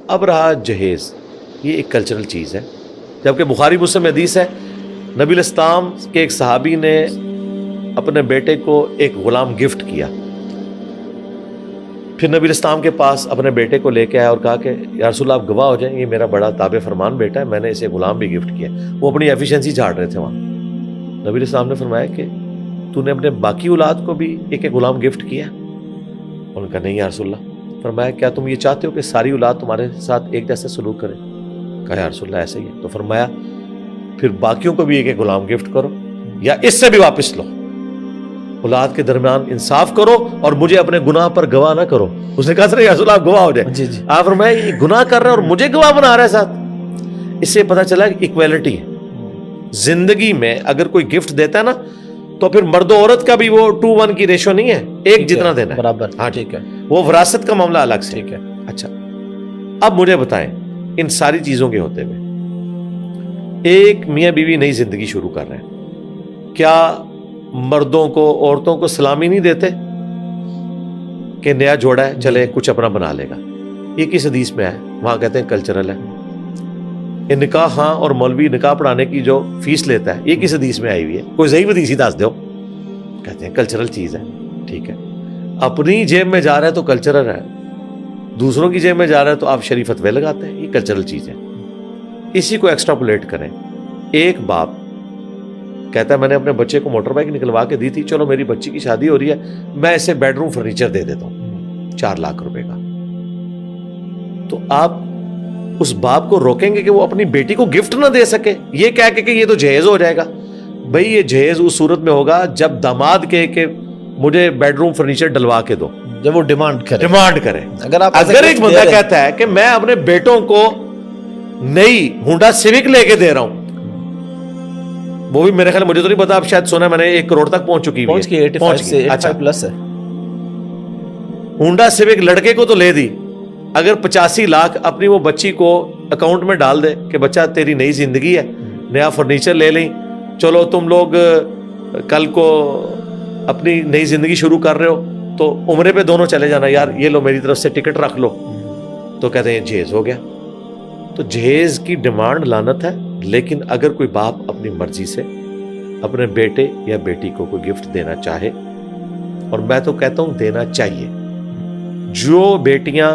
اب رہا جہیز، یہ ایک کلچرل چیز ہے، جبکہ بخاری مسلم میں حدیث ہے نبی علیہ السلام کے ایک صحابی نے اپنے بیٹے کو ایک غلام گفٹ کیا، پھر نبی علیہ السلام کے پاس اپنے بیٹے کو لے کے آیا اور کہا کہ یا رسول اللہ آپ گواہ ہو جائیں، یہ میرا بڑا تابع فرمان بیٹا ہے، میں نے اسے غلام بھی گفٹ کیا۔ وہ اپنی ایفیشنسی جھاڑ رہے تھے وہاں، نبی علیہ السلام نے فرمایا کہ تو نے اپنے باقی اولاد کو بھی ایک ایک غلام گفٹ کیا؟ انہوں نے کہا نہیں یا رسول اللہ۔ فرمایا کیا تم یہ چاہتے ہو کہ ساری اولاد تمہارے ساتھ ایک جیسا سلوک کرے؟ کہا یا رسول اللہ ایسا ہی ہے۔ تو فرمایا پھر باقیوں کو بھی ایک ایک غلام گفٹ کرو یا اس سے بھی واپس لو، اولاد کے درمیان انصاف کرو اور مجھے اپنے گناہ پر گواہ نہ کرو۔ اس نے کہا سر یا رسول اللہ آپ گواہ ہو جائے۔ جی جی آپ فرمایا یہ گناہ کر رہا ہے اور مجھے گواہ بنا رہا ہے ساتھ۔ اس سے پتہ چلا کہ ایکویلٹی ہے زندگی میں، اگر کوئی گفٹ دیتا ہے نا تو پھر مرد و عورت کا بھی وہ 2:1 کی ریشو نہیں ہے، ایک جتنا دینا ہے برابر۔ ہاں ٹھیک ہے، وہ وراثت کا معاملہ الگ سے۔ ٹھیک ہے۔ اچھا اب مجھے بتائیں ان ساری چیزوں کے ہوتے ہوئے ایک میاں بیوی نئی زندگی شروع کر رہے ہیں، کیا مردوں کو عورتوں کو سلامی نہیں دیتے کہ نیا جوڑا ہے چلے کچھ اپنا بنا لے گا؟ یہ کس حدیث میں ہے؟ وہاں کہتے ہیں کلچرل ہے۔ یہ نکاح ہاں اور مولوی نکاح پڑھانے کی جو فیس لیتا ہے یہ کس حدیث میں آئی ہوئی ہے؟ کوئی ضعیف حدیث ہی دس دو۔ کہتے ہیں کلچرل چیز ہے، ٹھیک ہے، اپنی جیب میں جا رہا ہے تو کلچرل ہے، دوسروں کی جیب میں جا رہا ہے تو آپ شریف فتوے لگاتے ہیں، یہ کلچرل چیز ہے۔ اسی کو ایکسٹراپولیٹ کریں، ایک باپ کہتا ہے میں نے اپنے بچے کو موٹر بائک نکلوا کے دی تھی، چلو میری بچی کی شادی ہو رہی ہے میں اسے بیڈ روم فرنیچر دے دیتا ہوں 4 لاکھ روپے کا۔ تو آپ اس باپ کو روکیں گے کہ وہ اپنی بیٹی کو گفٹ نہ دے سکے یہ کہہ کے کہ یہ تو جہیز ہو جائے گا؟ بھئی یہ جہیز اس صورت میں ہوگا جب داماد کہے کہ مجھے بیڈ روم فرنیچر ڈلوا کے دو، جب وہ ڈیمانڈ کرے۔ اگر ایک بندہ کہتا ہے کہ میں اپنے بیٹوں کو نئی ہونڈا سیوک لے کے دے رہا ہوں، وہ بھی میرے خیال مجھے تو نہیں پتا، اب شاید سنا میں نے 1 کروڑ تک پہنچ چکی ہے، 85 پلس ہے۔ ہونڈا سیوک لڑکے کو تو لے دی، اگر 85 لاکھ اپنی وہ بچی کو اکاؤنٹ میں ڈال دے کہ بچہ تیری نئی زندگی ہے، نیا فرنیچر لے لیں، چلو تم لوگ کل کو اپنی نئی زندگی شروع کر رہے ہو تو عمرے پہ دونوں چلے جانا، یار یہ لو میری طرف سے ٹکٹ رکھ لو، تو کہتے ہیں جہیز ہو گیا۔ تو جہیز کی ڈیمانڈ لعنت ہے، لیکن اگر کوئی باپ اپنی مرضی سے اپنے بیٹے یا بیٹی کو کوئی گفٹ دینا چاہے، اور میں تو کہتا ہوں دینا چاہیے، جو بیٹیاں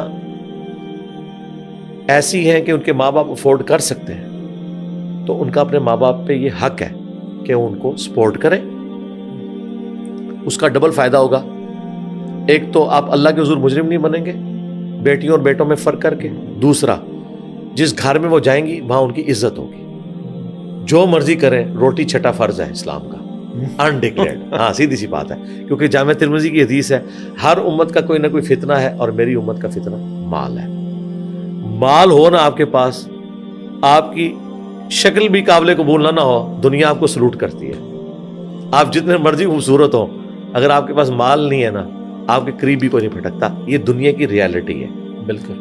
ایسی ہیں کہ ان کے ماں باپ افورڈ کر سکتے ہیں تو ان کا اپنے ماں باپ پہ یہ حق ہے کہ ان کو سپورٹ کریں، اس کا ڈبل فائدہ ہوگا۔ ایک تو آپ اللہ کے حضور مجرم نہیں بنیں گے بیٹیوں اور بیٹوں میں فرق کر کے، دوسرا جس گھر میں وہ جائیں گی وہاں ان کی عزت ہوگی، جو مرضی کریں، روٹی چھٹا فرض ہے اسلام کا، انڈکلیئرڈ۔ ہاں سیدھی سی بات ہے، کیونکہ جامع ترمذی کی حدیث ہے ہر امت کا کوئی نہ کوئی فتنہ ہے اور میری امت کا فتنہ مال ہے۔ مال ہو نا آپ کے پاس، آپ کی شکل بھی قابل قبول نہ ہو، دنیا آپ کو سلوٹ کرتی ہے، آپ جتنے مرضی خوبصورت ہو، اگر آپ کے پاس مال نہیں ہے نا آپ کے قریب بھی کوئی نہیں پھٹکتا۔ یہ دنیا کی ریالٹی ہے۔ بالکل۔